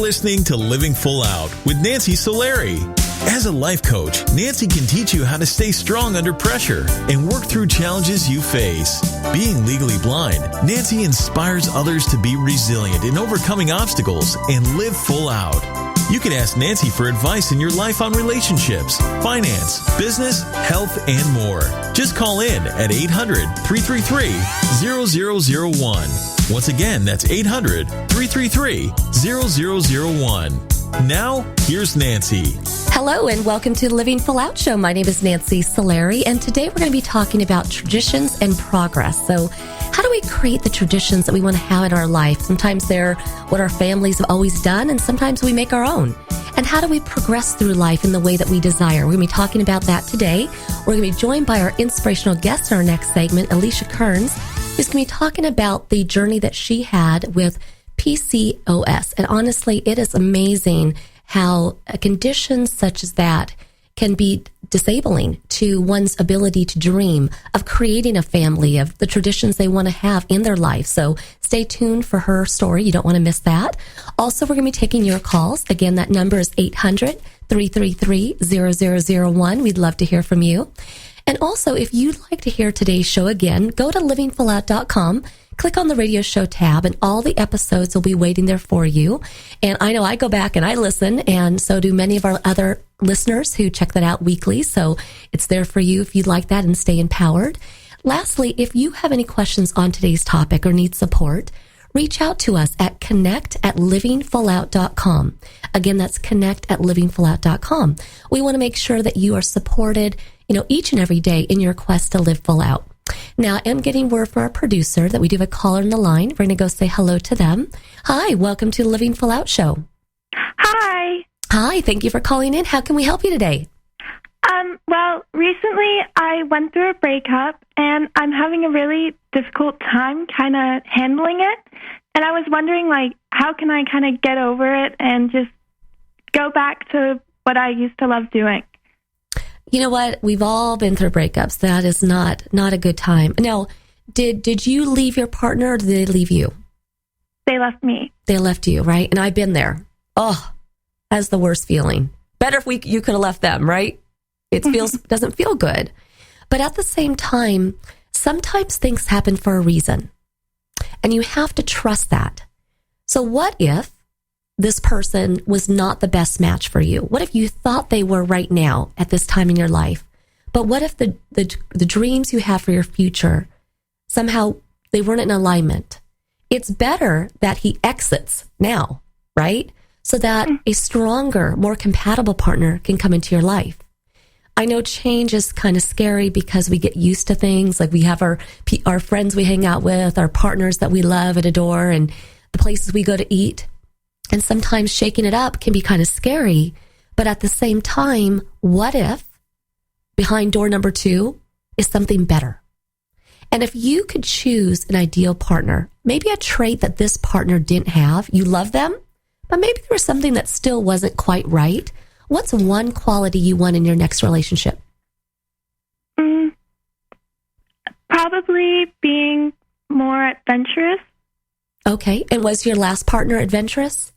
listening to Living Full Out with Nancy Solari. As a life coach, Nancy can teach you how to stay strong under pressure and work through challenges you face. Being legally blind, Nancy inspires others to be resilient in overcoming obstacles and live full out. You can ask Nancy for advice in your life on relationships, finance, business, health, and more. Just call in at 800-333-0001. Once again, that's 800-333-0001. Now, here's Nancy. Hello and welcome to the Living Full Out Show. My name is Nancy Solari, and today we're going to be talking about traditions and progress. So how do we create the traditions that we want to have in our life? Sometimes they're what our families have always done, and sometimes we make our own. And how do we progress through life in the way that we desire? We're going to be talking about that today. We're going to be joined by our inspirational guest in our next segment, Alicia Kearns, who's going to be talking about the journey that she had with PCOS. And honestly, it is amazing how conditions such as that can be disabling to one's ability to dream of creating a family, of the traditions they want to have in their life. So stay tuned for her story. You don't want to miss that. Also, we're going to be taking your calls. Again, that number is 800-333-0001. We'd love to hear from you. And also, if you'd like to hear today's show again, go to livingfullout.com. Click on the radio show tab, and all the episodes will be waiting there for you. And I know I go back and I listen, and so do many of our other listeners who check that out weekly. So it's there for you if you'd like that and stay empowered. Lastly, if you have any questions on today's topic or need support, reach out to us at connect@livingfullout.com. Again, that's connect@livingfullout.com. We want to make sure that you are supported, each and every day in your quest to live full out. Now, I am getting word from our producer that we do have a caller on the line. We're going to go say hello to them. Hi, welcome to the Living Full Out Show. Hi. Hi, thank you for calling in. How can we help you today? Well, recently I went through a breakup, and I'm having a really difficult time kind of handling it. And I was wondering, how can I kind of get over it and just go back to what I used to love doing? You know what? We've all been through breakups. That is not a good time. Now, did you leave your partner, or did they leave you? They left me. They left you, right? And I've been there. Oh, that's the worst feeling. Better if you could have left them, right? It doesn't feel good. But at the same time, sometimes things happen for a reason, and you have to trust that. So what if this person was not the best match for you? What if you thought they were right now at this time in your life? But what if the dreams you have for your future, somehow they weren't in alignment? It's better that he exits now, right? So that a stronger, more compatible partner can come into your life. I know change is kind of scary because we get used to things. Like we have our friends we hang out with, our partners that we love and adore, and the places we go to eat. And sometimes shaking it up can be kind of scary. But at the same time, what if behind door number 2 is something better? And if you could choose an ideal partner, maybe a trait that this partner didn't have, you love them, but maybe there was something that still wasn't quite right. What's one quality you want in your next relationship? Probably being more adventurous. Okay. And was your last partner adventurous?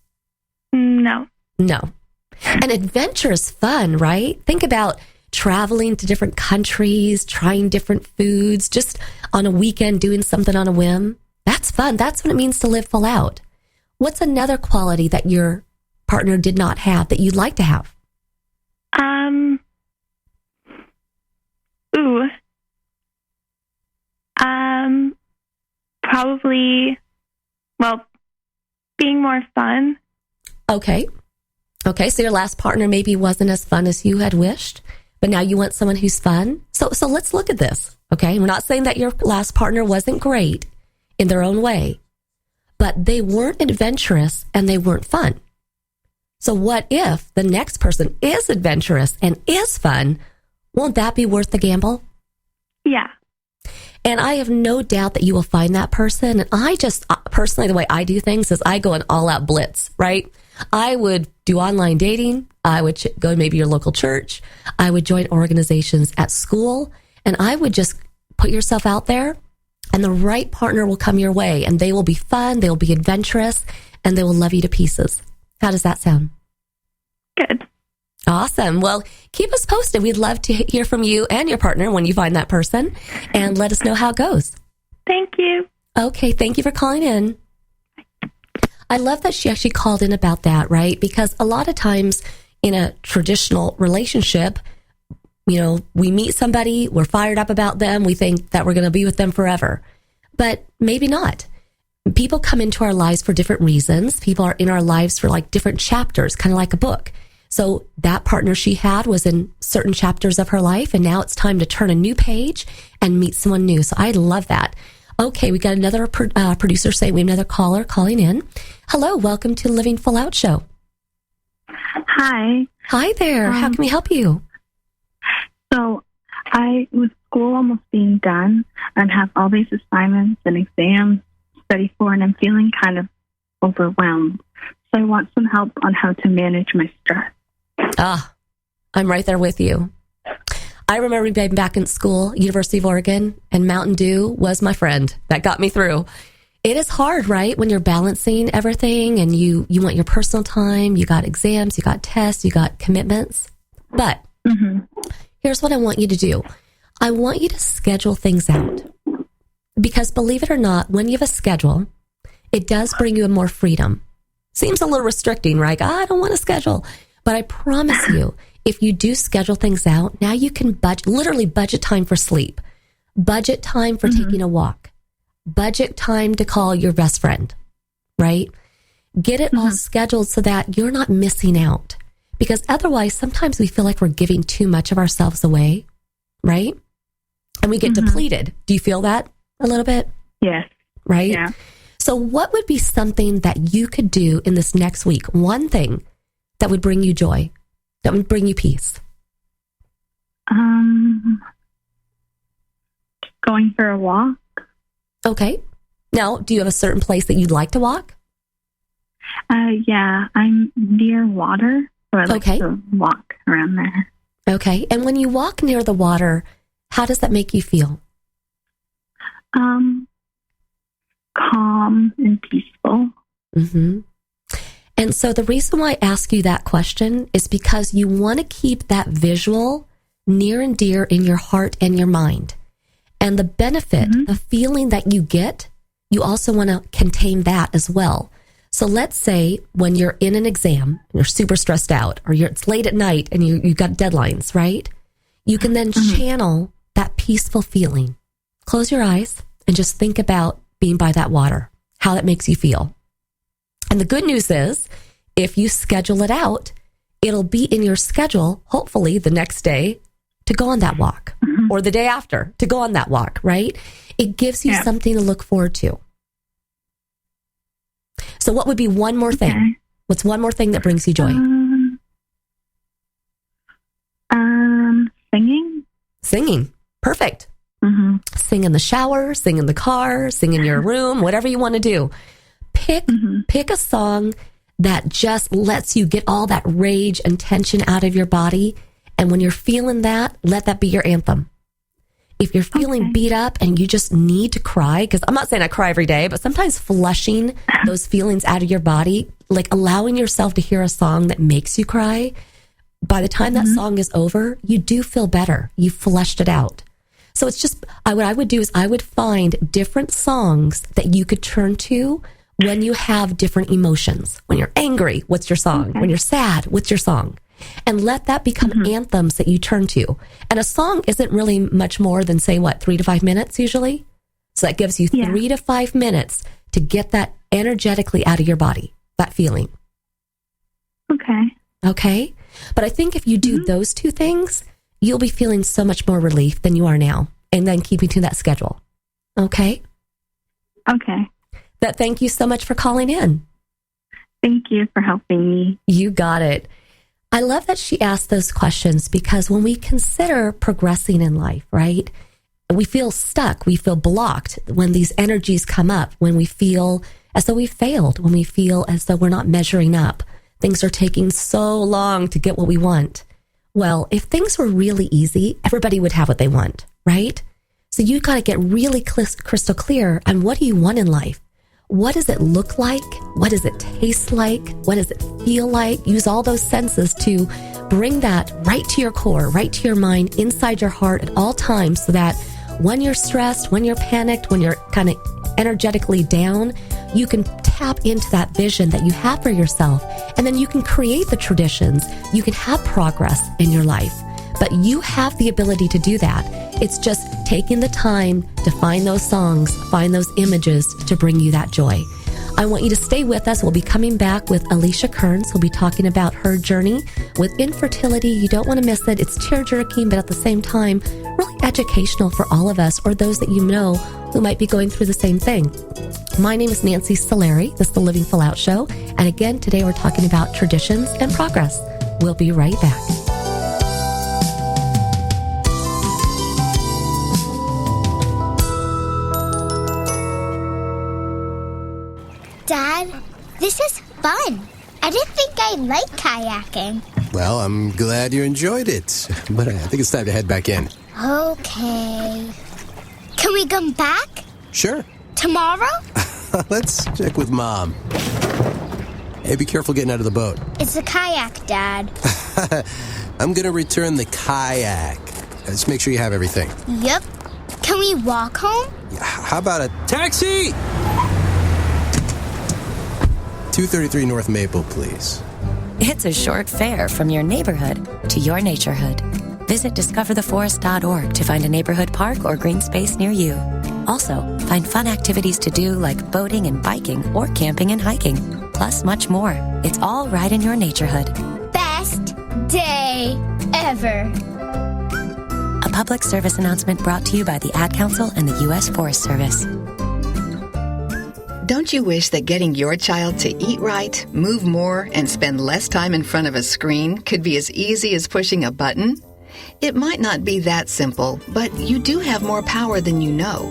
No. And adventure is fun, right? Think about traveling to different countries, trying different foods, just on a weekend doing something on a whim. That's fun. That's what it means to live full out. What's another quality that your partner did not have that you'd like to have? Probably, being more fun. Okay, so your last partner maybe wasn't as fun as you had wished, but now you want someone who's fun. So let's look at this, okay? We're not saying that your last partner wasn't great in their own way, but they weren't adventurous and they weren't fun. So what if the next person is adventurous and is fun? Won't that be worth the gamble? Yeah. And I have no doubt that you will find that person. And I just, personally, the way I do things is I go an all-out blitz, right? I would do online dating. I would go to maybe your local church. I would join organizations at school. And I would just put yourself out there, and the right partner will come your way. And they will be fun, they will be adventurous, and they will love you to pieces. How does that sound? Good. Awesome. Well, keep us posted. We'd love to hear from you and your partner when you find that person, and let us know how it goes. Thank you. Okay. Thank you for calling in. I love that she actually called in about that, right? Because a lot of times in a traditional relationship, we meet somebody, we're fired up about them, we think that we're going to be with them forever. But maybe not. People come into our lives for different reasons. People are in our lives for like different chapters, kind of like a book. So that partner she had was in certain chapters of her life, and now it's time to turn a new page and meet someone new. So I love that. Okay, we got another producer saying we have another caller calling in. Hello, welcome to Living Full Out Show. Hi. Hi there. How can we help you? So with school almost being done and have all these assignments and exams to study for, and I'm feeling kind of overwhelmed. So I want some help on how to manage my stress. I'm right there with you. I remember being back in school, University of Oregon, and Mountain Dew was my friend. That got me through. It is hard, right? When you're balancing everything and you want your personal time, you got exams, you got tests, you got commitments. But here's what I want you to do. I want you to schedule things out. Because believe it or not, when you have a schedule, it does bring you more freedom. Seems a little restricting, right? I don't want to schedule. But I promise you, if you do schedule things out, now you can literally budget time for sleep, budget time for taking a walk, budget time to call your best friend, right? Get it all scheduled so that you're not missing out. Because otherwise, sometimes we feel like we're giving too much of ourselves away, right? And we get depleted. Do you feel that a little bit? Yes. Right? Yeah. So what would be something that you could do in this next week? One thing that would bring you joy, that would bring you peace? Going for a walk. Okay. Now, do you have a certain place that you'd like to walk? Yeah, I'm near water, so I like to walk around there. Okay. And when you walk near the water, how does that make you feel? Calm and peaceful. And so the reason why I ask you that question is because you want to keep that visual near and dear in your heart and your mind. And the benefit, the feeling that you get, you also want to contain that as well. So let's say when you're in an exam, you're super stressed out, or it's late at night and you've got deadlines, right? You can then channel that peaceful feeling. Close your eyes and just think about being by that water, how that makes you feel. And the good news is, if you schedule it out, it'll be in your schedule, hopefully the next day, to go on that walk, or the day after to go on that walk, right? It gives you something to look forward to. So what would be one more thing? What's one more thing that brings you joy? Singing. Singing. Perfect. Sing in the shower, sing in the car, sing in your room, whatever you want to do. Pick a song that just lets you get all that rage and tension out of your body. And when you're feeling that, let that be your anthem. If you're feeling beat up and you just need to cry, because I'm not saying I cry every day, but sometimes flushing those feelings out of your body, like allowing yourself to hear a song that makes you cry, by the time that song is over, you do feel better. You flushed it out. So it's just, what I would do is I would find different songs that you could turn to when you have different emotions. When you're angry, what's your song? When you're sad, what's your song? And let that become anthems that you turn to. And a song isn't really much more than, say, 3 to 5 minutes usually? So that gives you 3 to 5 minutes to get that energetically out of your body, that feeling. Okay? But I think if you do those two things, you'll be feeling so much more relief than you are now. And then keeping to that schedule. Okay? But thank you so much for calling in. Thank you for helping me. You got it. I love that she asked those questions because when we consider progressing in life, right, we feel stuck, we feel blocked when these energies come up, when we feel as though we failed, when we feel as though we're not measuring up. Things are taking so long to get what we want. Well, if things were really easy, everybody would have what they want, right? So you got to get really crystal clear on what do you want in life? what does it look like? What does it taste like? What does it feel like? Use all those senses to bring that right to your core, right to your mind, inside your heart at all times, so that when you're stressed, when you're panicked, when you're kind of energetically down, you can tap into that vision that you have for yourself, and then you can create the traditions. You can have progress in your life, but you have the ability to do that. It's just taking the time to find those songs, find those images to bring you that joy. I want you to stay with us. We'll be coming back with Alicia Kearns. We'll be talking about her journey with infertility. You don't want to miss it. It's tear-jerking, but at the same time, really educational for all of us, or those that you know who might be going through the same thing. My name is Nancy Solari. This is the Living Full Out Show. And again, today we're talking about traditions and progress. We'll be right back. Dad, this is fun. I didn't think I'd like kayaking. Well, I'm glad you enjoyed it, but I think it's time to head back in. Okay. Can we come back? Sure. Tomorrow? Let's check with Mom. Hey, be careful getting out of the boat. It's a kayak, Dad. I'm gonna return the kayak. Just make sure you have everything. Yep. Can we walk home? How about a taxi? 233 North Maple, please. It's a short fare from your neighborhood to your naturehood. Visit discovertheforest.org to find a neighborhood park or green space near you. Also, find fun activities to do like boating and biking or camping and hiking, plus much more. It's all right in your naturehood. Best day ever. A public service announcement brought to you by the Ad Council and the U.S. Forest Service. Don't you wish that getting your child to eat right, move more, and spend less time in front of a screen could be as easy as pushing a button? It might not be that simple, but you do have more power than you know.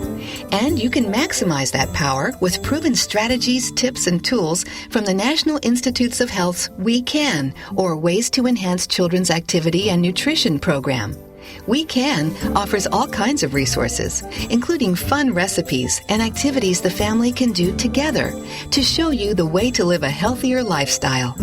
And you can maximize that power with proven strategies, tips, and tools from the National Institutes of Health's We Can, or Ways to Enhance Children's Activity and Nutrition program. We Can offers all kinds of resources, including fun recipes and activities the family can do together to show you the way to live a healthier lifestyle.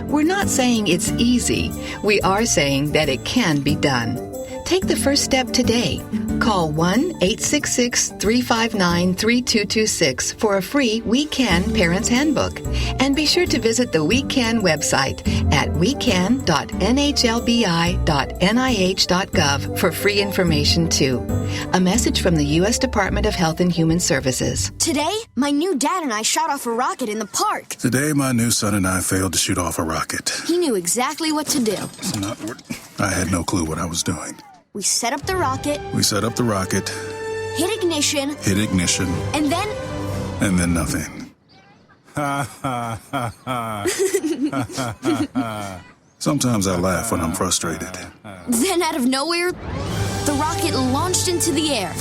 We're not saying it's easy. We are saying that it can be done. Take the first step today. Call 1-866-359-3226 for a free We Can Parents Handbook. And be sure to visit the We Can website at wecan.nhlbi.nih.gov for free information too. A message from the U.S. Department of Health and Human Services. Today, my new dad and I shot off a rocket in the park. Today, my new son and I failed to shoot off a rocket. He knew exactly what to do. It's not what I had no clue what I was doing. We set up the rocket. Hit ignition. And then nothing. Sometimes I laugh when I'm frustrated. Then out of nowhere, the rocket launched into the air.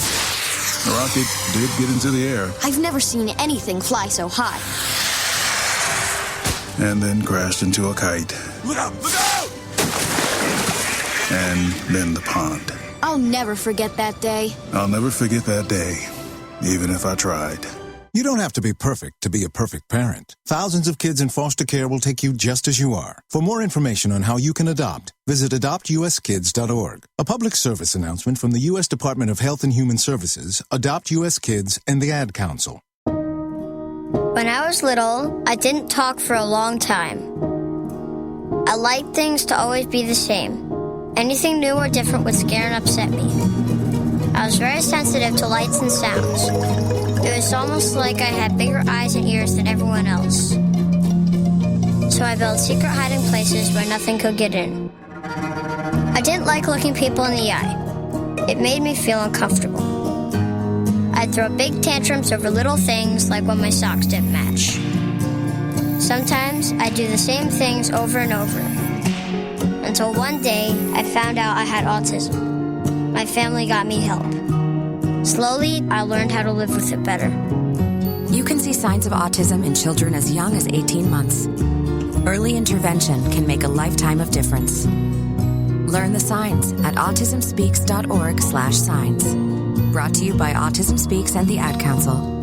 The rocket did get into the air. I've never seen anything fly so high. And then crashed into a kite. Look out! Look out! And then the pond. I'll never forget that day. I'll never forget that day, even if I tried. You don't have to be perfect to be a perfect parent. Thousands of kids in foster care will take you just as you are. For more information on how you can adopt, visit adoptuskids.org. A public service announcement from the U.S. Department of Health and Human Services, Adopt U.S. Kids, and the Ad Council. When I was little, I didn't talk for a long time. I liked things to always be the same. Anything new or different would scare and upset me. I was very sensitive to lights and sounds. It was almost like I had bigger eyes and ears than everyone else. So I built secret hiding places where nothing could get in. I didn't like looking people in the eye. It made me feel uncomfortable. I'd throw big tantrums over little things like when my socks didn't match. Sometimes I'd do the same things over and over. Until one day, I found out I had autism. My family got me help. Slowly, I learned how to live with it better. You can see signs of autism in children as young as 18 months. Early intervention can make a lifetime of difference. Learn the signs at autismspeaks.org/signs. Brought to you by Autism Speaks and the Ad Council.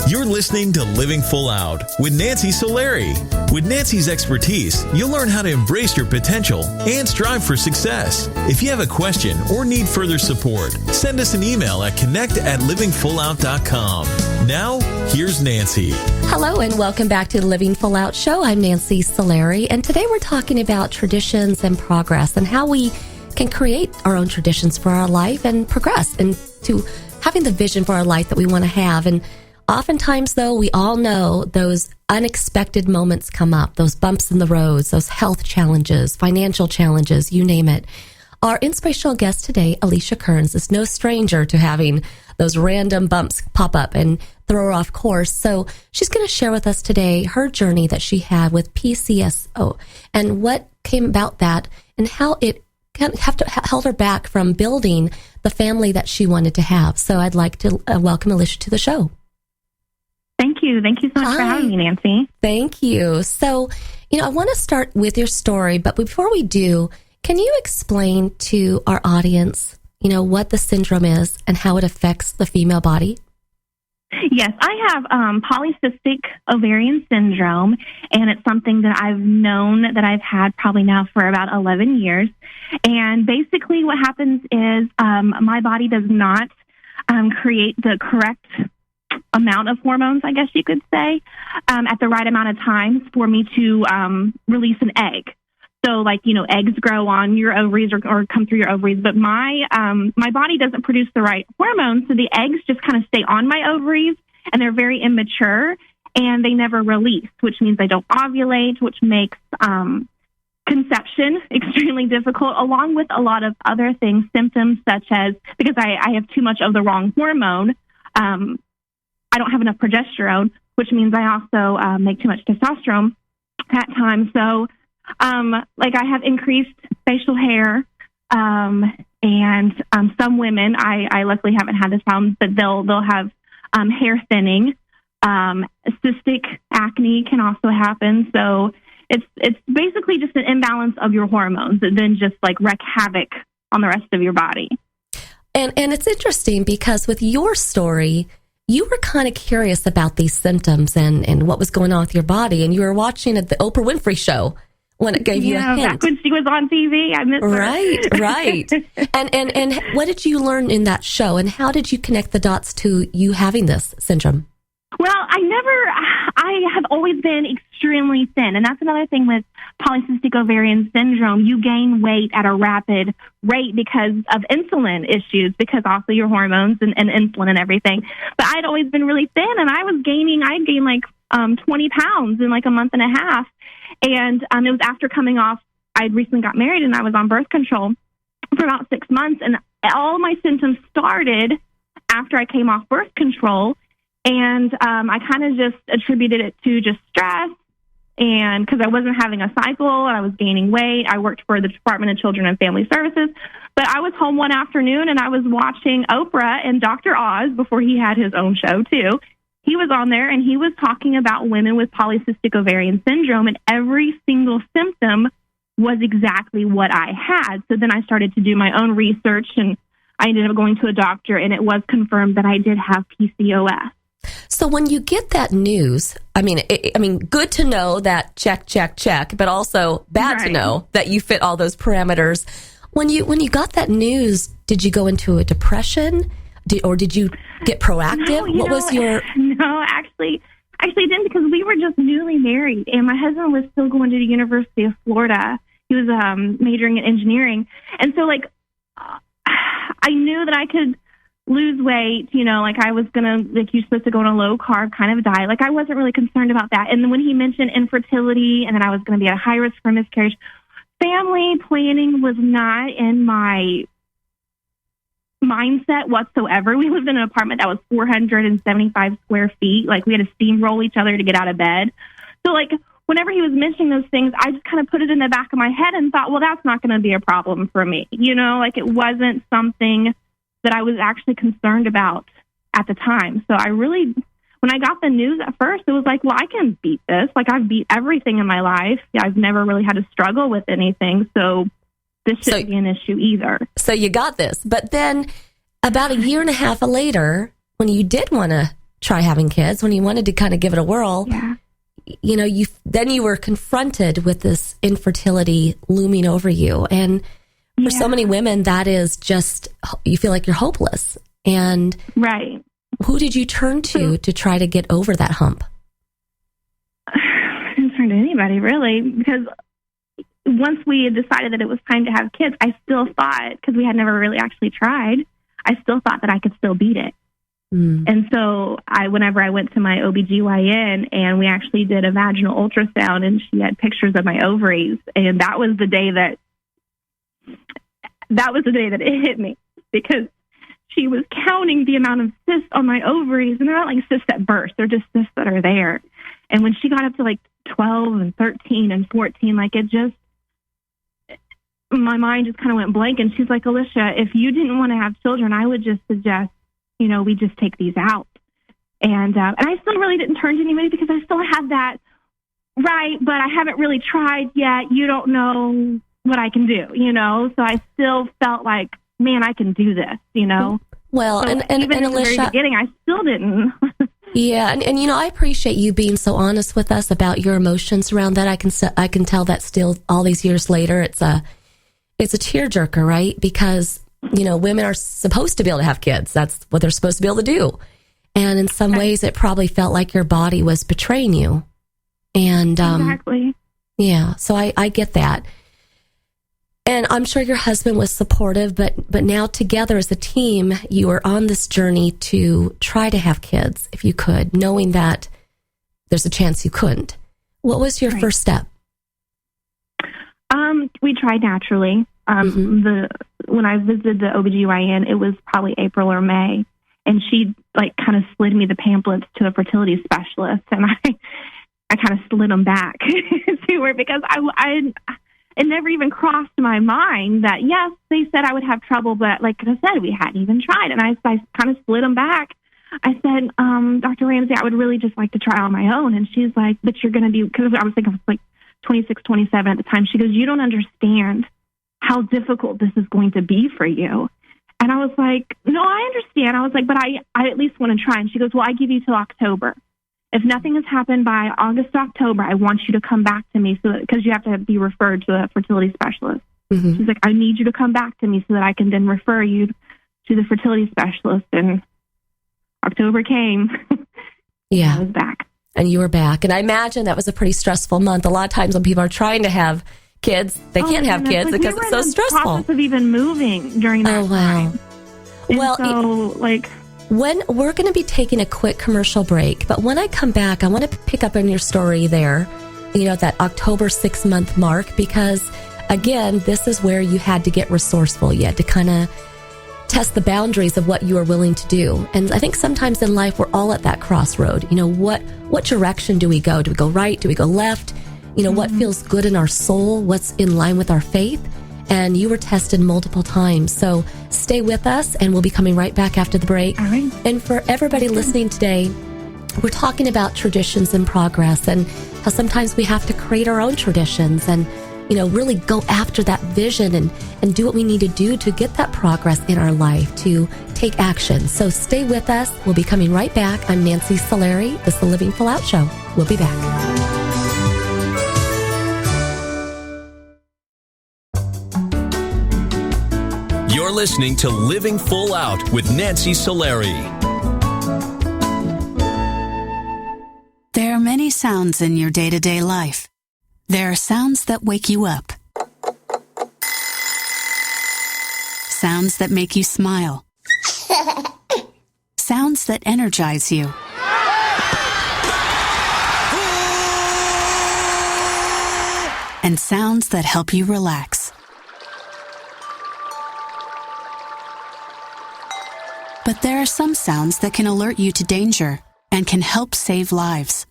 You're listening to Living Full Out with Nancy Solari. With Nancy's expertise, you'll learn how to embrace your potential and strive for success. If you have a question or need further support, send us an email at connect@livingfullout.com. Now, here's Nancy. Hello and welcome back to the Living Full Out Show. I'm Nancy Solari, and today we're talking about traditions and progress and how we can create our own traditions for our life and progress into having the vision for our life that we want to have. And oftentimes, though, we all know those unexpected moments come up, those bumps in the roads, those health challenges, financial challenges, you name it. Our inspirational guest today, Alicia Kearns, is no stranger to having those random bumps pop up and throw her off course. So she's going to share with us today her journey that she had with PCSO and what came about that and how it held her back from building the family that she wanted to have. So I'd like to welcome Alicia to the show. Thank you. Thank you so much for having me, Nancy. Thank you. So, I want to start with your story, but before we do, can you explain to our audience, what the syndrome is and how it affects the female body? Yes, I have polycystic ovarian syndrome, and it's something that I've known that I've had probably now for about 11 years. And basically what happens is my body does not create the correct amount of hormones, I guess you could say, at the right amount of times for me to release an egg. So, eggs grow on your ovaries or come through your ovaries, but my body doesn't produce the right hormones, so the eggs just kind of stay on my ovaries, and they're very immature, and they never release, which means they don't ovulate, which makes conception extremely difficult, along with a lot of other things, symptoms such as, because I have too much of the wrong hormone, I don't have enough progesterone, which means I also make too much testosterone at times. So, I have increased facial hair, and some women, I luckily haven't had this problem, but they'll have hair thinning. Cystic acne can also happen. So it's basically just an imbalance of your hormones that then just wreak havoc on the rest of your body. And it's interesting because with your story, you were kind of curious about these symptoms and what was going on with your body, and you were watching the Oprah Winfrey show when it gave you a hint. Back when she was on TV, I missed her. Right. And what did you learn in that show, and how did you connect the dots to you having this syndrome? Well, I have always been extremely thin, and that's another thing with polycystic ovarian syndrome. You gain weight at a rapid rate because of insulin issues, because also your hormones and insulin and everything. But I'd always been really thin, and I gained 20 pounds in a month and a half. And it was after coming off, I'd recently got married, and I was on birth control for about 6 months. And all my symptoms started after I came off birth control. And I kind of just attributed it to just stress, and because I wasn't having a cycle and I was gaining weight. I worked for the Department of Children and Family Services. But I was home one afternoon, and I was watching Oprah and Dr. Oz before he had his own show, too. He was on there, and he was talking about women with polycystic ovarian syndrome, and every single symptom was exactly what I had. So then I started to do my own research, and I ended up going to a doctor, and it was confirmed that I did have PCOS. So when you get that news, I mean, good to know that check, but also bad to know that you fit all those parameters. When you got that news, did you go into a depression? Or did you get proactive? No, actually I didn't, because we were just newly married, and my husband was still going to the University of Florida. He was majoring in engineering. And so, I knew that I could lose weight, I was going to, you're supposed to go on a low-carb kind of diet. I wasn't really concerned about that. And then when he mentioned infertility and that I was going to be at high risk for miscarriage, family planning was not in my mindset whatsoever. We lived in an apartment that was 475 square feet. We had to steamroll each other to get out of bed. So whenever he was mentioning those things, I just kind of put it in the back of my head and thought, well, that's not going to be a problem for me. It wasn't something that I was actually concerned about at the time. So when I got the news at first, it was well, I can beat this. I've beat everything in my life. I've never really had to struggle with anything. So this shouldn't be an issue either. So you got this. But then about a year and a half later, when you did want to try having kids, when you wanted to kind of give it a whirl, Yeah. You were confronted with this infertility looming over you. And for so many women, that is just, you feel like you're hopeless. And Right. who did you turn to try to get over that hump? I didn't turn to anybody, really, because once we had decided that it was time to have kids, I still thought, because we had never really actually tried, I still thought that I could still beat it. And so whenever I went to my OBGYN and we actually did a vaginal ultrasound and she had pictures of my ovaries, and that was the day that it hit me, because she was counting the amount of cysts on my ovaries, and they're not like cysts that burst, they're just cysts that are there. And when she got up to like 12 and 13 and 14, like it just, my mind just kind of went blank. And she's like, Alicia, if you didn't want to have children, I would just suggest, we just take these out. And I still really didn't turn to anybody because I still had that, right, but I haven't really tried yet. You don't know what I can do, So I still felt like, man, I can do this, Well, so and even in the Alicia, very beginning, I still didn't. Yeah, and I appreciate you being so honest with us about your emotions around that. I can tell that still all these years later, it's a tearjerker, right? Because women are supposed to be able to have kids. That's what they're supposed to be able to do. And in some ways, it probably felt like your body was betraying you. And exactly. Yeah, so I get that. And I'm sure your husband was supportive, but now together as a team, you are on this journey to try to have kids if you could, knowing that there's a chance you couldn't. What was your first step? We tried naturally. When I visited the OBGYN, it was probably April or May, and she kind of slid me the pamphlets to a fertility specialist, and I kind of slid them back to her because it never even crossed my mind that, yes, they said I would have trouble, but like I said, we hadn't even tried. And I kind of slid them back. I said, Dr. Ramsey, I would really just like to try on my own. And she's like, but you're going to be, because I was thinking I was like 26, 27 at the time. She goes, you don't understand how difficult this is going to be for you. And I was like, no, I understand. I was like, but I at least want to try. And she goes, well, I give you till October. If nothing has happened by August, October, I want you to come back to me because you have to be referred to a fertility specialist. She's like, I need you to come back to me so that I can then refer you to the fertility specialist. And October came. Yeah. I was back. And you were back. And I imagine that was a pretty stressful month. A lot of times when people are trying to have kids, they can't have kids because it's so stressful. Process of even moving during that time. Well, when we're going to be taking a quick commercial break, but when I come back, I want to pick up on your story there, that October 6-month mark, because again, this is where you had to get resourceful. You had to kind of test the boundaries of what you are willing to do. And I think sometimes in life, we're all at that crossroad. What direction do we go? Do we go right? Do we go left? What feels good in our soul? What's in line with our faith? And you were tested multiple times. So stay with us, and we'll be coming right back after the break. All right. And for everybody listening today, we're talking about traditions in progress and how sometimes we have to create our own traditions and, really go after that vision and do what we need to do to get that progress in our life, to take action. So stay with us. We'll be coming right back. I'm Nancy Solari. This is the Living Full Out Show. We'll be back. You're listening to Living Full Out with Nancy Solari. There are many sounds in your day-to-day life. There are sounds that wake you up. Sounds that make you smile. Sounds that energize you. And sounds that help you relax. But there are some sounds that can alert you to danger and can help save lives.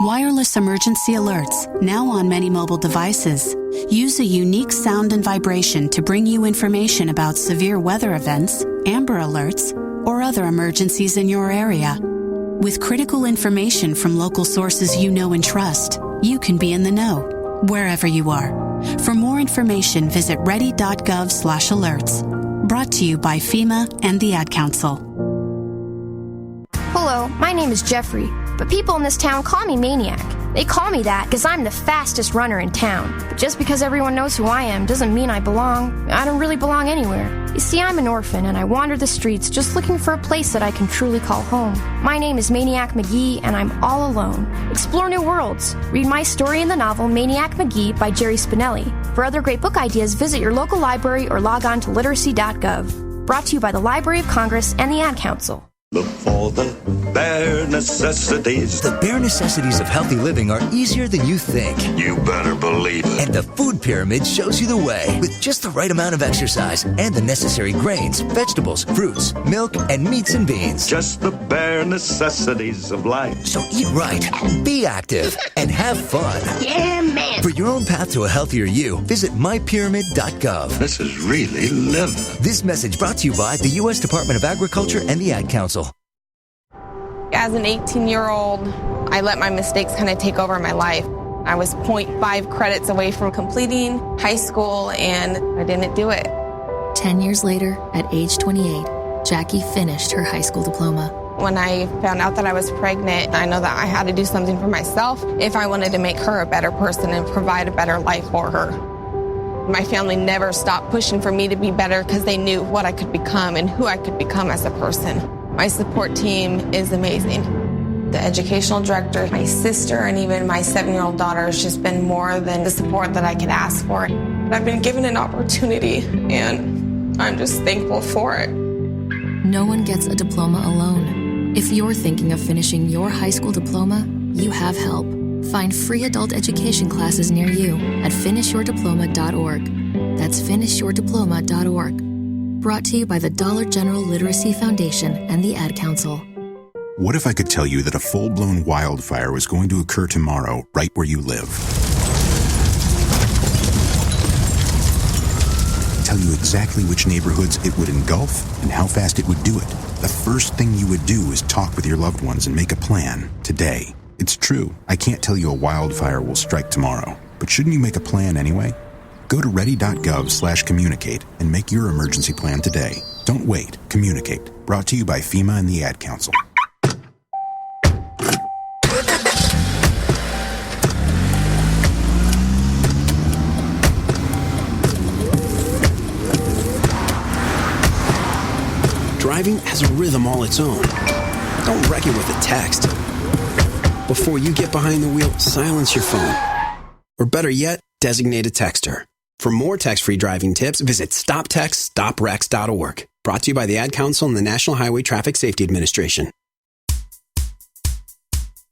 Wireless emergency alerts, now on many mobile devices, use a unique sound and vibration to bring you information about severe weather events, Amber Alerts, or other emergencies in your area. With critical information from local sources you know and trust, you can be in the know, wherever you are. For more information, visit ready.gov/alerts. Brought to you by FEMA and the Ad Council. Hello, my name is Jeffrey, but people in this town call me Maniac. They call me that because I'm the fastest runner in town. But just because everyone knows who I am doesn't mean I belong. I don't really belong anywhere. You see, I'm an orphan and I wander the streets just looking for a place that I can truly call home. My name is Maniac McGee and I'm all alone. Explore new worlds. Read my story in the novel Maniac McGee by Jerry Spinelli. For other great book ideas, visit your local library or log on to literacy.gov. Brought to you by the Library of Congress and the Ad Council. Look for the bare necessities. The bare necessities of healthy living are easier than you think. You better believe it. And the food pyramid shows you the way. With just the right amount of exercise and the necessary grains, vegetables, fruits, milk, and meats and beans. Just the bare necessities of life. So eat right, be active, and have fun. Yeah, man. For your own path to a healthier you, visit mypyramid.gov. This is really living. This message brought to you by the U.S. Department of Agriculture and the Ad Council. As an 18-year-old, I let my mistakes kind of take over my life. I was 0.5 credits away from completing high school, and I didn't do it. 10 years later, at age 28, Jackie finished her high school diploma. When I found out that I was pregnant, I know that I had to do something for myself if I wanted to make her a better person and provide a better life for her. My family never stopped pushing for me to be better because they knew what I could become and who I could become as a person. My support team is amazing. The educational director, my sister, and even my 7-year-old daughter has just been more than the support that I could ask for. I've been given an opportunity, and I'm just thankful for it. No one gets a diploma alone. If you're thinking of finishing your high school diploma, you have help. Find free adult education classes near you at finishyourdiploma.org. That's finishyourdiploma.org. Brought to you by the Dollar General Literacy Foundation and the Ad Council. What if I could tell you that a full-blown wildfire was going to occur tomorrow right where you live? Tell you exactly which neighborhoods it would engulf and how fast it would do it. The first thing you would do is talk with your loved ones and make a plan today. It's true, I can't tell you a wildfire will strike tomorrow, but shouldn't you make a plan anyway? Go to ready.gov/communicate and make your emergency plan today. Don't wait. Communicate. Brought to you by FEMA and the Ad Council. Driving has a rhythm all its own. Don't wreck it with a text. Before you get behind the wheel, silence your phone. Or better yet, designate a texter. For more text-free driving tips, visit stoptextstoprex.org. Brought to you by the Ad Council and the National Highway Traffic Safety Administration.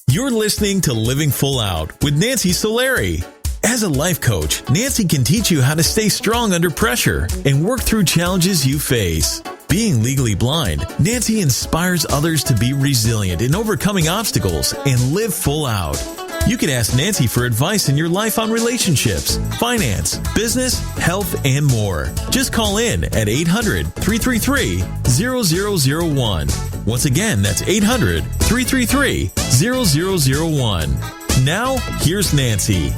You're listening to Living Full Out with Nancy Solari. As a life coach, Nancy can teach you how to stay strong under pressure and work through challenges you face. Being legally blind, Nancy inspires others to be resilient in overcoming obstacles and live full out. You can ask Nancy for advice in your life on relationships, finance, business, health, and more. Just call in at 800-333-0001. Once again, that's 800-333-0001. Now, here's Nancy.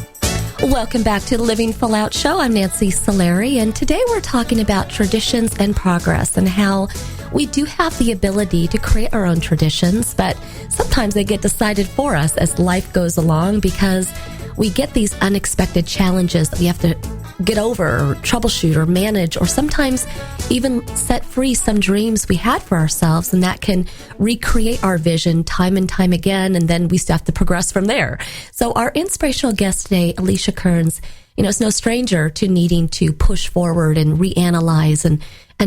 Welcome back to the Living Full Out Show. I'm Nancy Solari, and today we're talking about traditions and progress and how we do have the ability to create our own traditions, but sometimes they get decided for us as life goes along because we get these unexpected challenges that we have to get over or troubleshoot or manage, or sometimes even set free some dreams we had for ourselves, and that can recreate our vision time and time again, and then we still have to progress from there. So our inspirational guest today, Alicia Kearns, is no stranger to needing to push forward and reanalyze and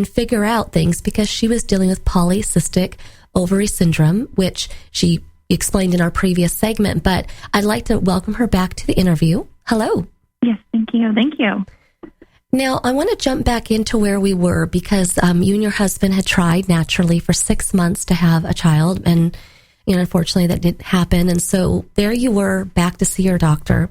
figure out things because she was dealing with polycystic ovary syndrome, which she explained in our previous segment. But I'd like to welcome her back to the interview. Hello. Yes, thank you. Thank you. Now, I want to jump back into where we were because you and your husband had tried naturally for 6 months to have a child, and unfortunately that didn't happen. And so there you were back to see your doctor,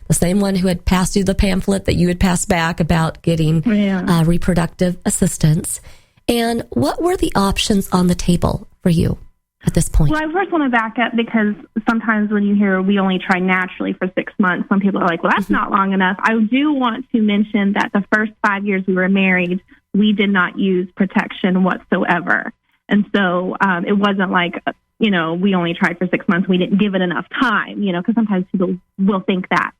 the same one who had passed you the pamphlet that you had passed back about getting reproductive assistance. And what were the options on the table for you at this point? Well, I first want to back up because sometimes when you hear we only try naturally for 6 months, some people are like, well, that's not long enough. I do want to mention that the first 5 years we were married, we did not use protection whatsoever. And so it wasn't like we only tried for 6 months. We didn't give it enough time, because sometimes people will think that.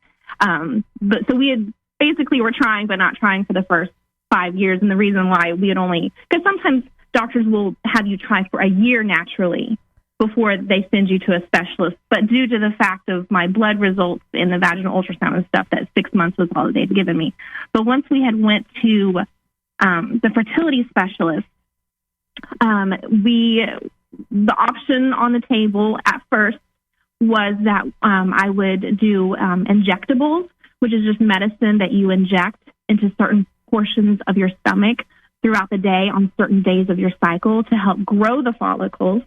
But so we had basically were trying, but not trying for the first 5 years. And the reason why we had only, because sometimes doctors will have you try for a year naturally before they send you to a specialist. But due to the fact of my blood results in the vaginal ultrasound and stuff, that 6 months was all they'd given me. But once we had went to the fertility specialist, the option on the table at first was that I would do injectables, which is just medicine that you inject into certain portions of your stomach throughout the day on certain days of your cycle to help grow the follicles.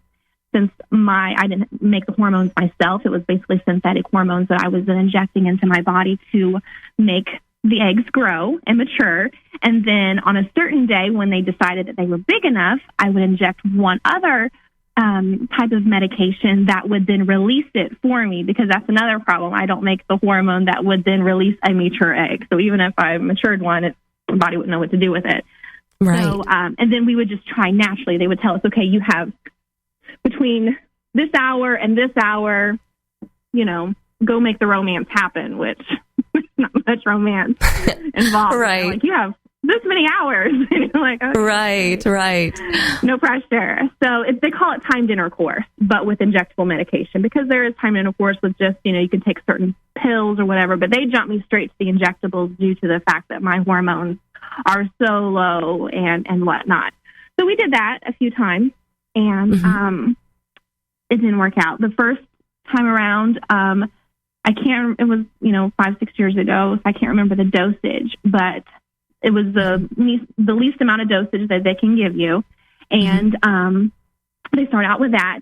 Since I didn't make the hormones myself, it was basically synthetic hormones that I was injecting into my body to make the eggs grow and mature. And then on a certain day when they decided that they were big enough, I would inject one other type of medication that would then release it for me, because that's another problem. I don't make the hormone that would then release a mature egg. So even if I matured one, the body wouldn't know what to do with it. Right. So, and then we would just try naturally. They would tell us, okay, you have between this hour and this hour, go make the romance happen, which there's not much romance involved. Right. Like, you have this many hours. And you're like, okay. Right. No pressure. So they call it timed intercourse, but with injectable medication, because there is timed intercourse with just, you can take certain pills or whatever, but they jump me straight to the injectables due to the fact that my hormones are so low and whatnot. So we did that a few times, and it didn't work out. The first time around, it was, 5-6 years ago, so I can't remember the dosage, but it was the least amount of dosage that they can give you. And they start out with that.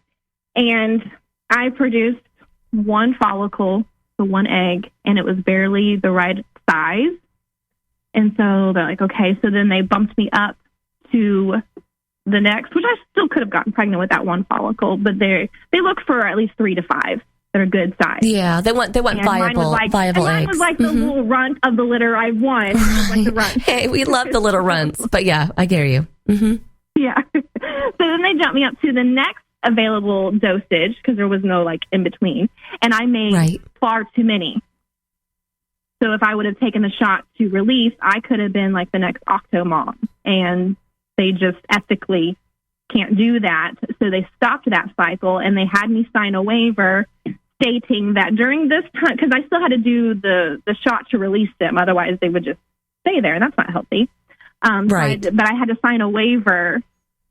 And I produced one follicle, so one egg, and it was barely the right size. And so they're like, okay. So then they bumped me up to the next, which I still could have gotten pregnant with that one follicle, but they look for at least 3 to 5 that are good size. Yeah, they want viable eggs. Mine was like the little runt of the litter I won. Like the runt. Hey, we love the little runts, but yeah, I hear you. Yeah. So then they jumped me up to the next available dosage, because there was no in between, and I made far too many. So if I would have taken the shot to release, I could have been like the next Octomom, and they just ethically can't do that. So they stopped that cycle, and they had me sign a waiver stating that during this time, because I still had to do the shot to release them, otherwise they would just stay there, and that's not healthy. Right. But I had to sign a waiver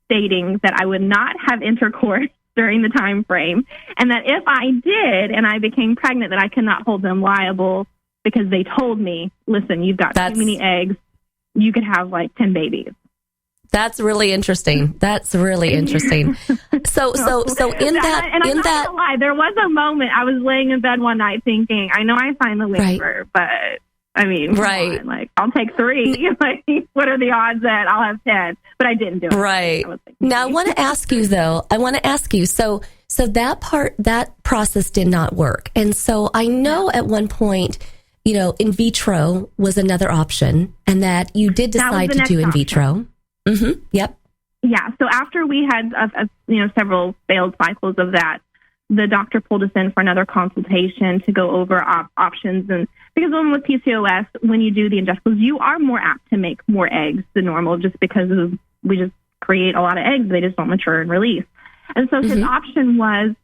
stating that I would not have intercourse during the time frame, and that if I did and I became pregnant, that I could not hold them liable, because they told me, listen, you've got too many eggs, you could have 10 babies. That's really interesting. So in that, and I'm not gonna lie, there was a moment I was laying in bed one night thinking, I know I signed the waiver, but I mean, come on, I'll take 3. What are the odds that I'll have 10? But I didn't do it. Right. Now I want to ask you though. So that process did not work, and so I know at one point, in vitro was another option, and that you did decide to do in vitro. Yep. Yeah. So after we had, several failed cycles of that, the doctor pulled us in for another consultation to go over options. And because with PCOS, when you do the injectables, you are more apt to make more eggs than normal, just because we just create a lot of eggs. They just don't mature and release. And so his option was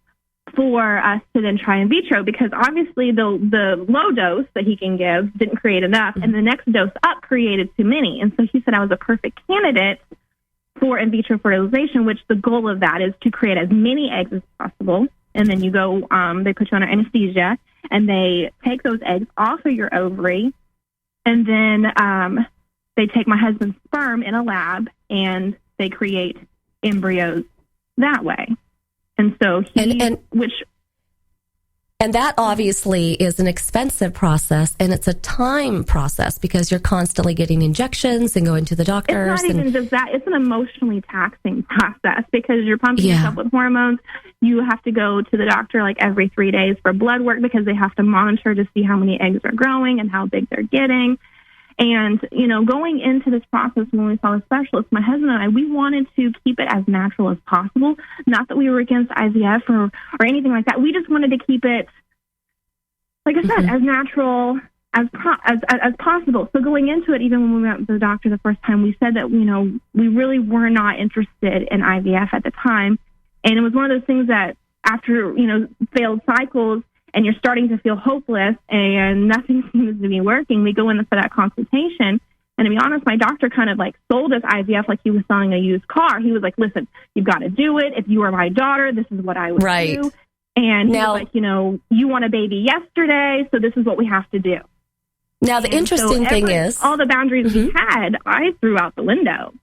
for us to then try in vitro, because obviously the low dose that he can give didn't create enough, and the next dose up created too many. And so he said I was a perfect candidate for in vitro fertilization, which the goal of that is to create as many eggs as possible. And then you go, they put you under anesthesia, and they take those eggs off of your ovary, and then they take my husband's sperm in a lab, and they create embryos that way. And so and that obviously is an expensive process, and it's a time process, because you're constantly getting injections and going to the doctors. It's not even just that; it's an emotionally taxing process, because you're pumping yourself with hormones. You have to go to the doctor every 3 days for blood work, because they have to monitor to see how many eggs are growing and how big they're getting. And, going into this process when we saw a specialist, my husband and I, we wanted to keep it as natural as possible. Not that we were against IVF or anything like that. We just wanted to keep it, like I said, as natural as possible. So going into it, even when we went to the doctor the first time, we said that, we really were not interested in IVF at the time. And it was one of those things that after, failed cycles, and you're starting to feel hopeless and nothing seems to be working, we go in for that consultation. And to be honest, my doctor kind of like sold us IVF like he was selling a used car. He was like, listen, you've got to do it. If you were my daughter, this is what I would do. And he was like, you want a baby yesterday, so this is what we have to do. Now, the interesting thing is, all the boundaries we had, I threw out the window.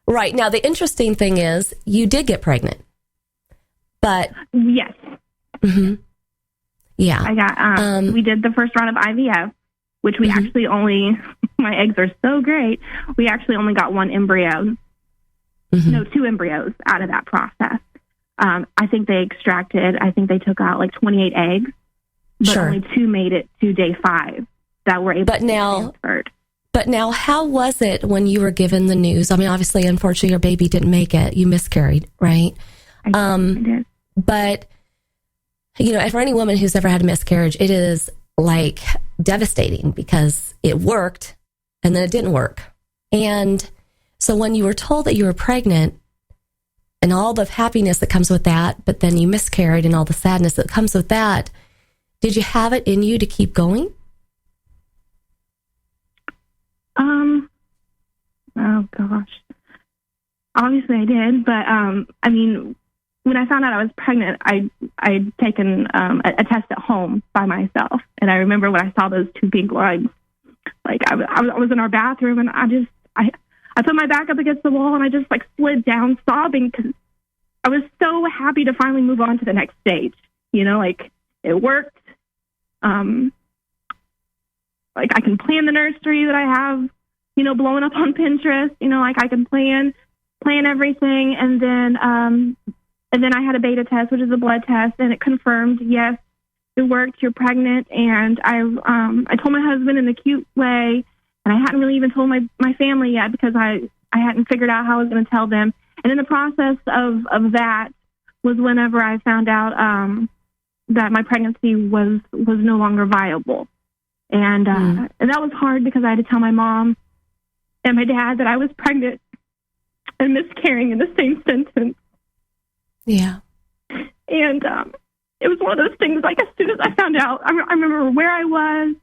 Right. Now, the interesting thing is you did get pregnant. But yes. Yeah. I got, we did the first round of IVF, which we actually only, my eggs are so great, we actually only got one embryo. No, 2 embryos out of that process. I think they took out like 28 eggs, but only 2 made it to day 5 that were able to be transferred. But now, how was it when you were given the news? I mean, obviously, unfortunately, your baby didn't make it. You miscarried, right? I did. But, for any woman who's ever had a miscarriage, it is like devastating because it worked and then it didn't work. And so when you were told that you were pregnant and all the happiness that comes with that, but then you miscarried and all the sadness that comes with that, did you have it in you to keep going? Oh gosh. Obviously I did, but when I found out I was pregnant, I'd taken a test at home by myself, and I remember when I saw those 2 pink lines, like I was in our bathroom, and I put my back up against the wall, and I just like slid down sobbing because I was so happy to finally move on to the next stage. Like it worked. Like I can plan the nursery that I have, blowing up on Pinterest. Like I can plan everything, and then I had a beta test, which is a blood test, and it confirmed, yes, it worked. You're pregnant. And I told my husband in a cute way, and I hadn't really even told my family yet because I hadn't figured out how I was going to tell them. And in the process of that was whenever I found out that my pregnancy was no longer viable. And that was hard because I had to tell my mom and my dad that I was pregnant and miscarrying in the same sentence. Yeah. And it was one of those things, like as soon as I found out, I remember where I was.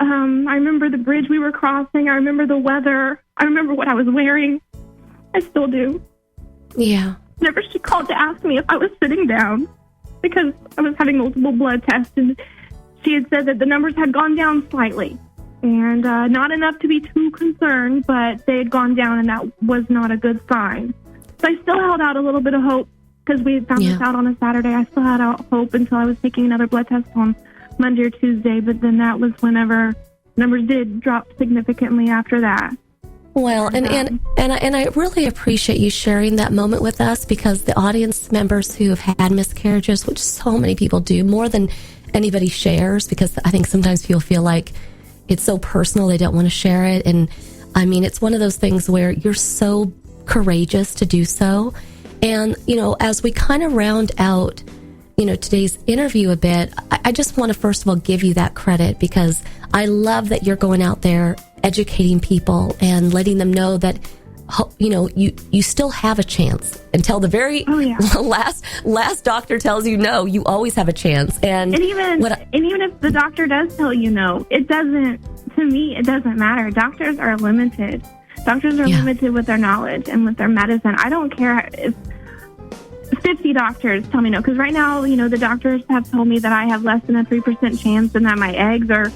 I remember the bridge we were crossing. I remember the weather. I remember what I was wearing. I still do. Yeah. Whenever she called to ask me if I was sitting down because I was having multiple blood tests, and she had said that the numbers had gone down slightly. And not enough to be too concerned, but they had gone down, and that was not a good sign. So I still held out a little bit of hope because we found this out on a Saturday. I still had out hope until I was taking another blood test on Monday or Tuesday, but then that was whenever numbers did drop significantly after that. Well, and I really appreciate you sharing that moment with us, because the audience members who have had miscarriages, which so many people do, more than anybody shares, because I think sometimes people feel like it's so personal, they don't want to share it. And I mean, it's one of those things where you're so courageous to do so. And, as we kind of round out, today's interview a bit, I just want to first of all give you that credit, because I love that you're going out there educating people and letting them know that, you still have a chance until the very last doctor tells you no. You always have a chance. And even if the doctor does tell you no, it doesn't matter. Doctors are limited. Doctors are limited with their knowledge and with their medicine. I don't care if 50 doctors tell me no, because right now, the doctors have told me that I have less than a 3% chance, and that my eggs are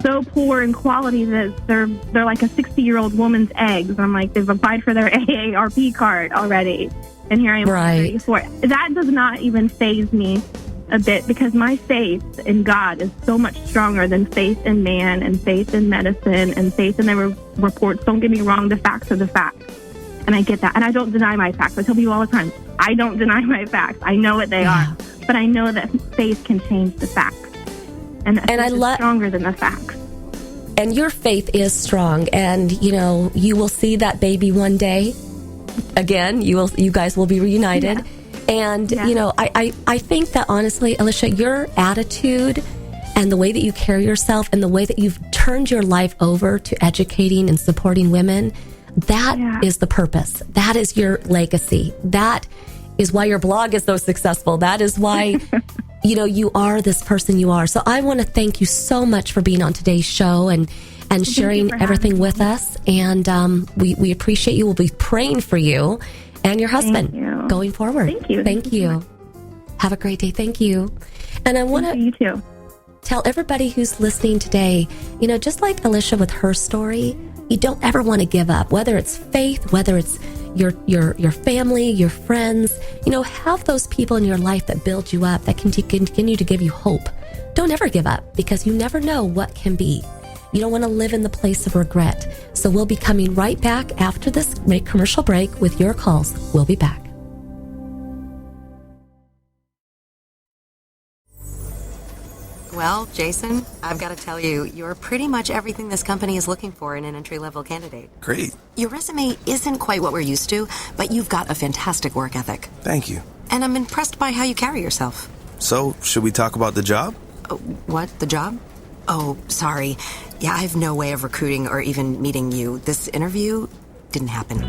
so poor in quality that they're like a 60-year-old woman's eggs. And I'm like, they've applied for their AARP card already, and here I am. Right. 34. That does not even faze me a bit, because my faith in God is so much stronger than faith in man and faith in medicine and faith in their reports. Don't get me wrong, the facts are the facts, and I get that, and I don't deny my facts. I tell people all the time, I don't deny my facts. I know what they are, but I know that faith can change the facts. And I love stronger than the facts. And your faith is strong, and you will see that baby one day. Again, you guys will be reunited. Yeah. And I think that honestly, Alicia, your attitude and the way that you carry yourself and the way that you've turned your life over to educating and supporting women, that is the purpose. That is your legacy. That is why your blog is so successful. That is why you are this person you are. So I want to thank you so much for being on today's show and sharing everything with us. And we appreciate you. We'll be praying for you and your husband going forward. Thank you. Thank you. Have a great day. Thank you. And I want to you too. Tell everybody who's listening today, just like Alicia with her story, you don't ever want to give up, whether it's faith, whether it's your family, your friends, have those people in your life that build you up, that can continue to give you hope. Don't ever give up, because you never know what can be. You don't want to live in the place of regret. So we'll be coming right back after this commercial break with your calls. We'll be back. Well, Jason, I've got to tell you, you're pretty much everything this company is looking for in an entry-level candidate. Great. Your resume isn't quite what we're used to, but you've got a fantastic work ethic. Thank you. And I'm impressed by how you carry yourself. So, should we talk about the job? What? The job? Oh, sorry. Yeah, I have no way of recruiting or even meeting you. This interview didn't happen.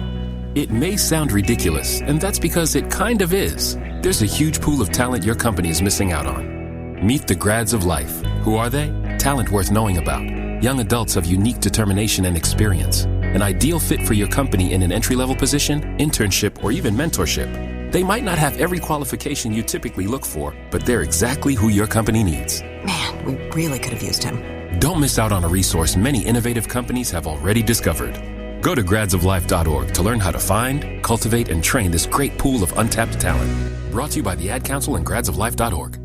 It may sound ridiculous, and that's because it kind of is. There's a huge pool of talent your company is missing out on. Meet the grads of life. Who are they? Talent worth knowing about. Young adults of unique determination and experience. An ideal fit for your company in an entry-level position, internship, or even mentorship. They might not have every qualification you typically look for, but they're exactly who your company needs. Man, we really could have used him. Don't miss out on a resource many innovative companies have already discovered. Go to gradsoflife.org to learn how to find, cultivate, and train this great pool of untapped talent. Brought to you by the Ad Council and gradsoflife.org.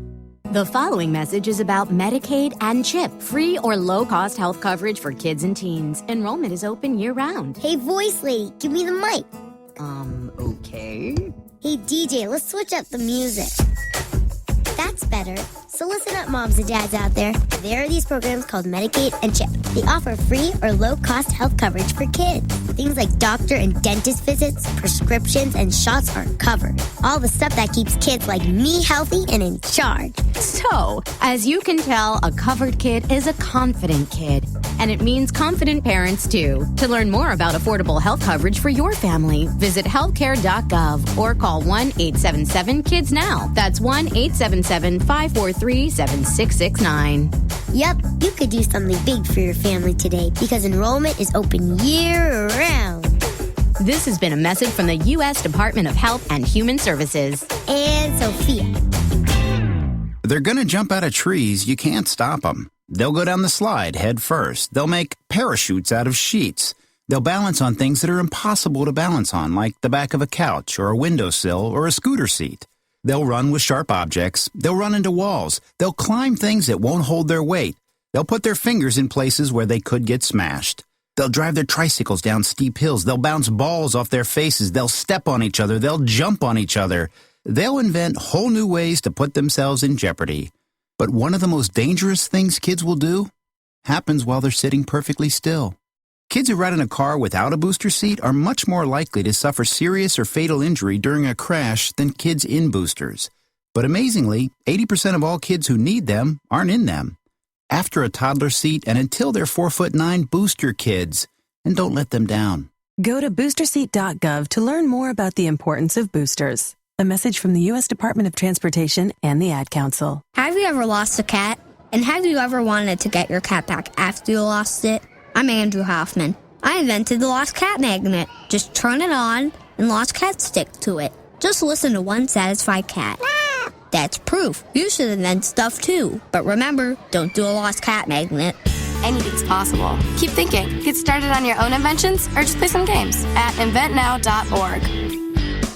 The following message is about Medicaid and CHIP, free or low-cost health coverage for kids and teens. Enrollment is open year-round. Hey, voice lady, give me the mic. Okay. Hey, DJ, let's switch up the music. That's better. So listen up, moms and dads out there. There are these programs called Medicaid and CHIP. They offer free or low-cost health coverage for kids. Things like doctor and dentist visits, prescriptions, and shots are covered. All the stuff that keeps kids like me healthy and in charge. So, as you can tell, a covered kid is a confident kid. And it means confident parents, too. To learn more about affordable health coverage for your family, visit healthcare.gov or call 1-877-KIDS-NOW. That's 1-877-543-7669. Yep, you could do something big for your family today because enrollment is open year-round. This has been a message from the U.S. Department of Health and Human Services. And Sophia. They're going to jump out of trees. You can't stop them. They'll go down the slide head first. They'll make parachutes out of sheets. They'll balance on things that are impossible to balance on, like the back of a couch or a windowsill or a scooter seat. They'll run with sharp objects. They'll run into walls. They'll climb things that won't hold their weight. They'll put their fingers in places where they could get smashed. They'll drive their tricycles down steep hills. They'll bounce balls off their faces. They'll step on each other. They'll jump on each other. They'll invent whole new ways to put themselves in jeopardy. But one of the most dangerous things kids will do happens while they're sitting perfectly still. Kids who ride in a car without a booster seat are much more likely to suffer serious or fatal injury during a crash than kids in boosters. But amazingly, 80% of all kids who need them aren't in them. After a toddler seat and until they're 4'9", booster kids, and don't let them down. Go to boosterseat.gov to learn more about the importance of boosters. A message from the U.S. Department of Transportation and the Ad Council. Have you ever lost a cat? And have you ever wanted to get your cat back after you lost it? I'm Andrew Hoffman. I invented the Lost Cat Magnet. Just turn it on and lost cats stick to it. Just listen to one satisfied cat. That's proof. You should invent stuff too. But remember, don't do a Lost Cat Magnet. Anything's possible. Keep thinking. Get started on your own inventions or just play some games at inventnow.org.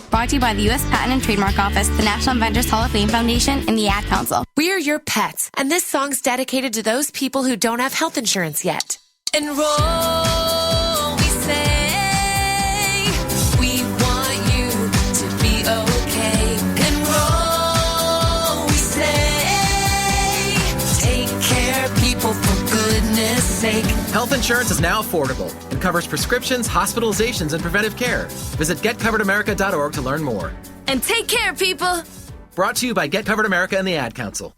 Brought to you by the U.S. Patent and Trademark Office, the National Inventors Hall of Fame Foundation, and the Ad Council. We're your pets, and this song's dedicated to those people who don't have health insurance yet. Enroll, we say. We want you to be okay. Enroll, we say. Take care, people, for goodness sake. Health insurance is now affordable and covers prescriptions, hospitalizations, and preventive care. Visit getcoveredamerica.org to learn more. And take care, people. Brought to you by Get Covered America and the Ad Council.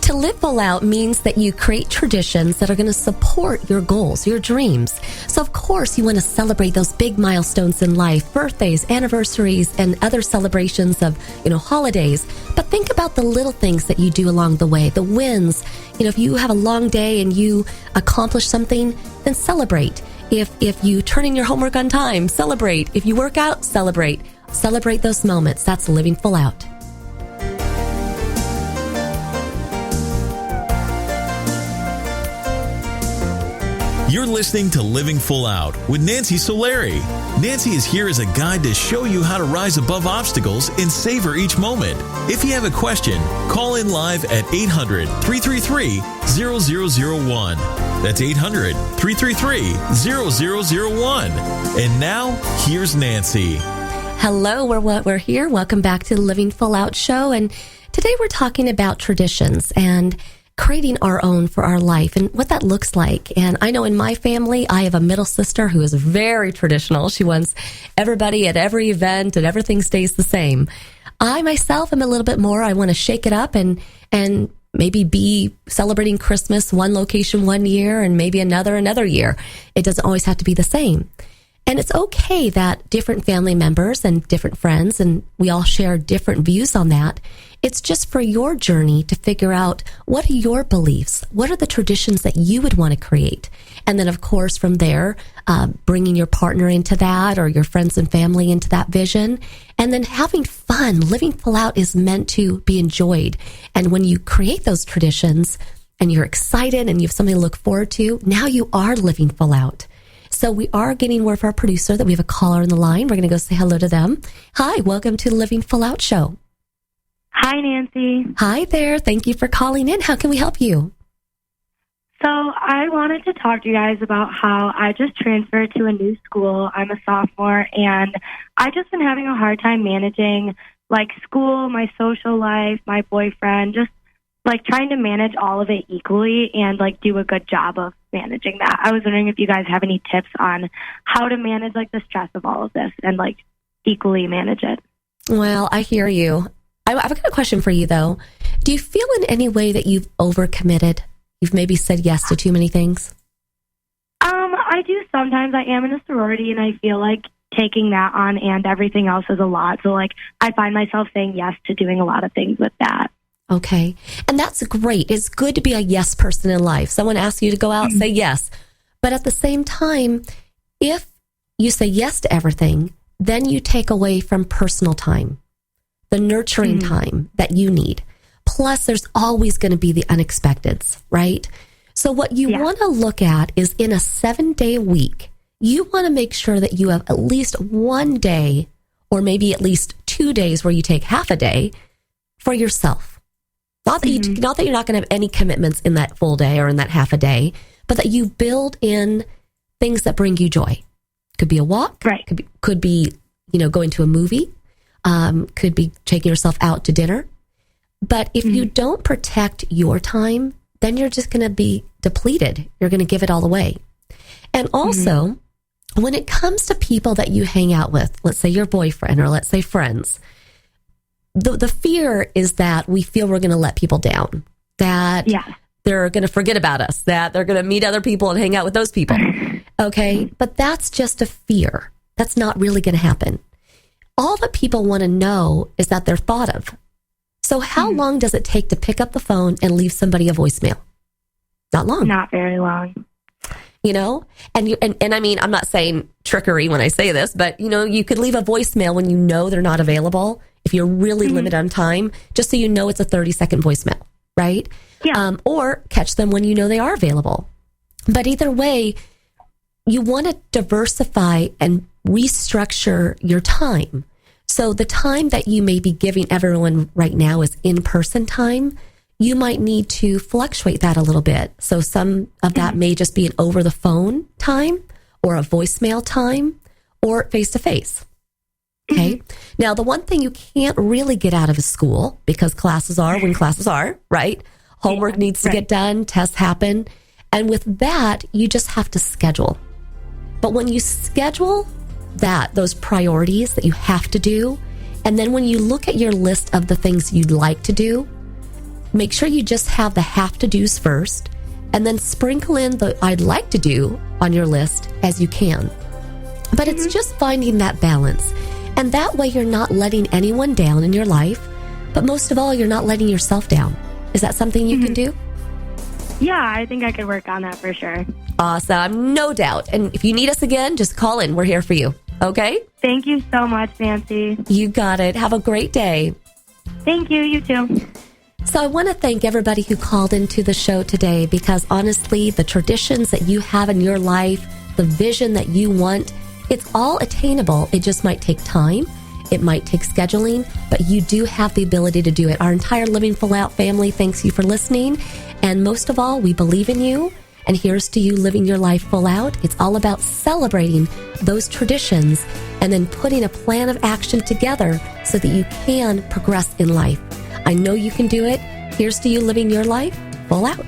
To live full out means that you create traditions that are going to support your goals, your dreams. So, of course, you want to celebrate those big milestones in life, birthdays, anniversaries, and other celebrations of, holidays. But think about the little things that you do along the way, the wins. If you have a long day and you accomplish something, then celebrate. If you turn in your homework on time, celebrate. If you work out, celebrate. Celebrate those moments. That's living full out. You're listening to Living Full Out with Nancy Solari. Nancy is here as a guide to show you how to rise above obstacles and savor each moment. If you have a question, call in live at 800-333-0001. That's 800-333-0001. And now, here's Nancy. Hello, we're here. Welcome back to the Living Full Out show. And today we're talking about traditions and creating our own for our life and what that looks like. And I know in my family, I have a middle sister who is very traditional. She wants everybody at every event and everything stays the same. I myself am a little bit more. I want to shake it up and maybe be celebrating Christmas one location one year and maybe another year. It doesn't always have to be the same. And it's okay that different family members and different friends, and we all share different views on that. It's just for your journey to figure out what are your beliefs? What are the traditions that you would want to create? And then, of course, from there, bringing your partner into that or your friends and family into that vision. And then having fun. Living full out is meant to be enjoyed. And when you create those traditions and you're excited and you have something to look forward to, now you are living full out. So we are getting word from our producer that we have a caller on the line. We're going to go say hello to them. Hi, welcome to the Living Full Out show. Hi, Nancy. Hi there. Thank you for calling in. How can we help you? So I wanted to talk to you guys about how I just transferred to a new school. I'm a sophomore, and I just been having a hard time managing school, my social life, my boyfriend, just trying to manage all of it equally and do a good job of managing that. I was wondering if you guys have any tips on how to manage the stress of all of this and equally manage it. Well, I hear you. I've got a question for you though. Do you feel in any way that you've overcommitted? You've maybe said yes to too many things? I do sometimes. I am in a sorority and I feel taking that on and everything else is a lot. So I find myself saying yes to doing a lot of things with that. Okay. And that's great. It's good to be a yes person in life. Someone asks you to go out, say yes. But at the same time, if you say yes to everything, then you take away from personal time, the nurturing time that you need. Plus, there's always going to be the unexpecteds, right? So what you want to look at is in a 7-day week, you want to make sure that you have at least one day or maybe at least 2 days where you take half a day for yourself. Not that you're not going to have any commitments in that full day or in that half a day, but that you build in things that bring you joy. Could be a walk, right? Could be going to a movie, could be taking yourself out to dinner. But if you don't protect your time, then you're just going to be depleted. You're going to give it all away. And also, when it comes to people that you hang out with, let's say your boyfriend or let's say friends, the fear is that we feel we're going to let people down, that they're going to forget about us, that they're going to meet other people and hang out with those people. Okay. But that's just a fear. That's not really going to happen. All that people want to know is that they're thought of. So how long does it take to pick up the phone and leave somebody a voicemail? Not long. Not very long. And I mean, I'm not saying trickery when I say this, but you could leave a voicemail when you know they're not available. If you're really limited on time, just so you know it's a 30-second voicemail, right? Yeah. Or catch them when you know they are available. But either way, you want to diversify and restructure your time. So the time that you may be giving everyone right now is in-person time. You might need to fluctuate that a little bit. So some of that may just be an over-the-phone time or a voicemail time or face-to-face. Okay. Now, the one thing you can't really get out of is school because classes are when classes are, right? Homework needs to get done. Tests happen. And with that, you just have to schedule. But when you schedule those priorities that you have to do, and then when you look at your list of the things you'd like to do, make sure you just have the have to do's first, and then sprinkle in the I'd like to do on your list as you can. But it's just finding that balance. And that way you're not letting anyone down in your life, but most of all, you're not letting yourself down. Is that something you can do? Yeah, I think I could work on that for sure. Awesome. No doubt. And if you need us again, just call in. We're here for you. Okay? Thank you so much, Nancy. You got it. Have a great day. Thank you. You too. So I want to thank everybody who called into the show today, because honestly, the traditions that you have in your life, the vision that you want, it's all attainable. It just might take time. It might take scheduling, but you do have the ability to do it. Our entire Living Full Out family thanks you for listening. And most of all, we believe in you. And here's to you living your life full out. It's all about celebrating those traditions and then putting a plan of action together so that you can progress in life. I know you can do it. Here's to you living your life full out.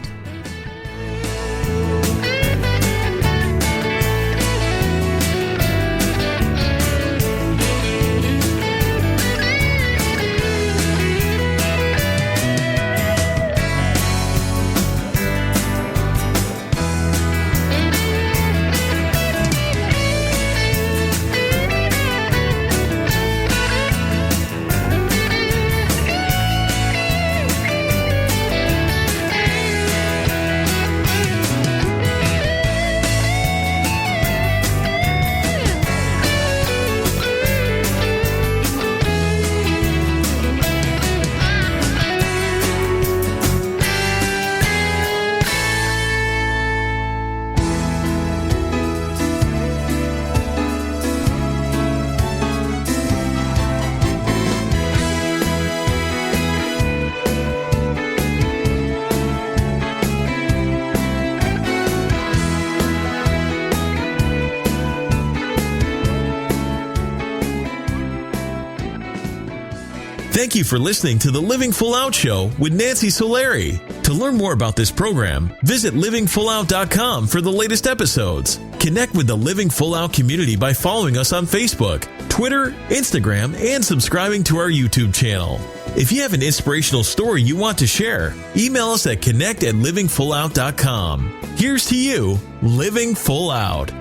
Thank you for listening to the Living Full Out Show with Nancy Solari. To learn more about this program, visit livingfullout.com for the latest episodes. Connect with the Living Full Out community by following us on Facebook, Twitter, Instagram, and subscribing to our YouTube channel. If you have an inspirational story you want to share, email us at connect@livingfullout.com. Here's to you, living full out.